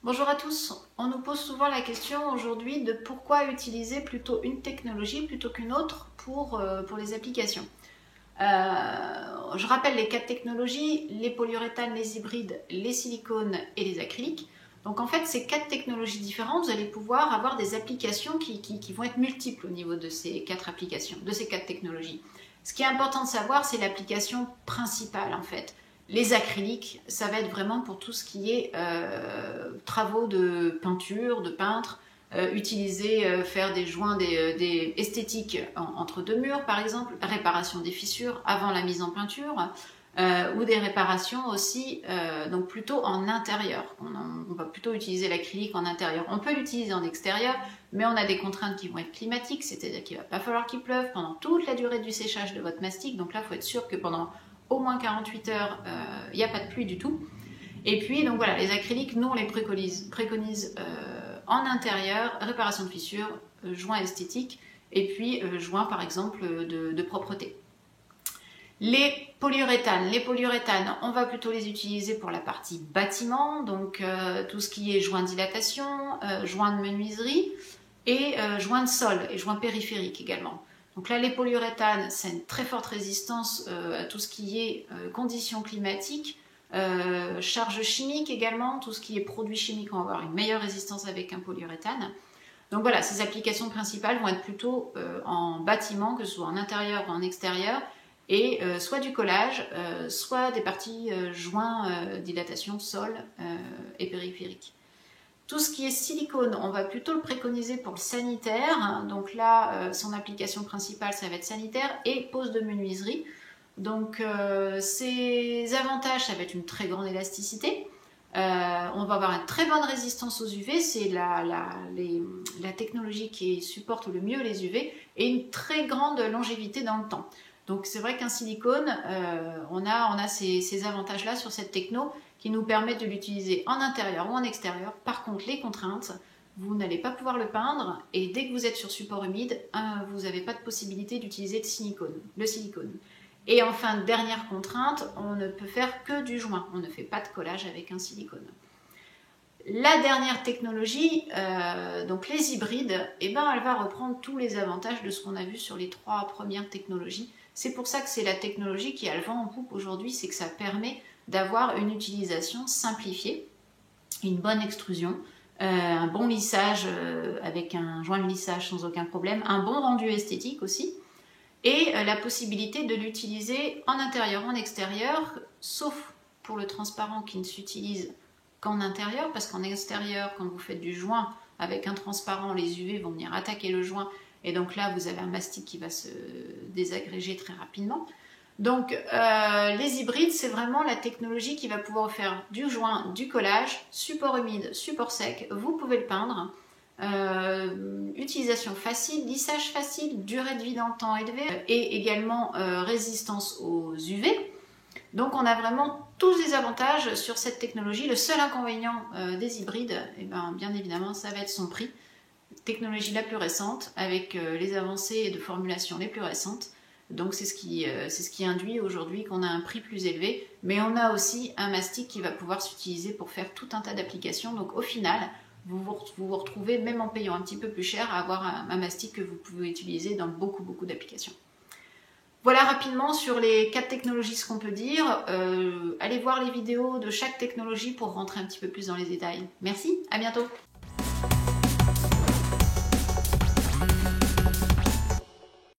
Bonjour à tous, on nous pose souvent la question aujourd'hui de pourquoi utiliser plutôt une technologie plutôt qu'une autre pour les applications. Je rappelle les 4 technologies, les polyuréthanes, les hybrides, les silicones et les acryliques. Donc en fait, ces 4 technologies différentes, vous allez pouvoir avoir des applications qui vont être multiples au niveau de ces 4 applications, de ces 4 technologies. Ce qui est important de savoir, c'est l'application principale en fait. Les acryliques, ça va être vraiment pour tout ce qui est travaux de peinture, de peintre, faire des joints des esthétiques entre deux murs par exemple, réparation des fissures avant la mise en peinture, ou des réparations aussi, donc plutôt en intérieur. On va plutôt utiliser l'acrylique en intérieur. On peut l'utiliser en extérieur, mais on a des contraintes qui vont être climatiques, c'est-à-dire qu'il ne va pas falloir qu'il pleuve pendant toute la durée du séchage de votre mastic, donc là il faut être sûr que pendant au moins 48 heures, il n'y a pas de pluie du tout. Et puis, donc voilà, les acryliques, nous, on les préconise en intérieur, réparation de fissures, joints esthétiques, et puis joints, par exemple, de propreté. Les polyuréthanes, on va plutôt les utiliser pour la partie bâtiment, donc tout ce qui est joints de dilatation, joints de menuiserie, et joints de sol, et joints périphériques également. Donc là, les polyuréthanes, c'est une très forte résistance à tout ce qui est conditions climatiques, charges chimiques également, tout ce qui est produits chimiques, on va avoir une meilleure résistance avec un polyuréthane. Donc voilà, ces applications principales vont être plutôt en bâtiment, que ce soit en intérieur ou en extérieur, et soit du collage, soit des parties joints, dilatation, sol et périphérique. Tout ce qui est silicone, on va plutôt le préconiser pour le sanitaire. Donc là, son application principale, ça va être sanitaire et pose de menuiserie. Donc ses avantages, ça va être une très grande élasticité. On va avoir une très bonne résistance aux UV, c'est la technologie qui supporte le mieux les UV, et une très grande longévité dans le temps. Donc c'est vrai qu'un silicone, on a ces avantages-là sur cette techno qui nous permettent de l'utiliser en intérieur ou en extérieur. Par contre, les contraintes, vous n'allez pas pouvoir le peindre, et dès que vous êtes sur support humide, vous n'avez pas de possibilité d'utiliser le silicone. Et enfin, dernière contrainte, on ne peut faire que du joint, on ne fait pas de collage avec un silicone. La dernière technologie, donc les hybrides, elle va reprendre tous les avantages de ce qu'on a vu sur les 3 premières technologies. C'est pour ça que c'est la technologie qui a le vent en poupe aujourd'hui, c'est que ça permet d'avoir une utilisation simplifiée, une bonne extrusion, un bon lissage avec un joint de lissage sans aucun problème, un bon rendu esthétique aussi, et la possibilité de l'utiliser en intérieur, en extérieur, sauf pour le transparent qui ne s'utilise qu'en intérieur, parce qu'en extérieur, quand vous faites du joint avec un transparent, les UV vont venir attaquer le joint, et donc là, vous avez un mastic qui va se désagréger très rapidement. Donc, les hybrides, c'est vraiment la technologie qui va pouvoir faire du joint, du collage, support humide, support sec, vous pouvez le peindre, utilisation facile, lissage facile, durée de vie dans le temps élevée, et également résistance aux UV. Donc on a vraiment tous les avantages sur cette technologie. Le seul inconvénient des hybrides, bien évidemment, ça va être son prix. Technologie la plus récente, avec les avancées de formulation les plus récentes. Donc c'est ce qui induit aujourd'hui qu'on a un prix plus élevé, mais on a aussi un mastic qui va pouvoir s'utiliser pour faire tout un tas d'applications. Donc au final, vous vous retrouvez, même en payant un petit peu plus cher, à avoir un mastic que vous pouvez utiliser dans beaucoup d'applications. Voilà rapidement sur les 4 technologies ce qu'on peut dire. Allez voir les vidéos de chaque technologie pour rentrer un petit peu plus dans les détails. Merci, à bientôt.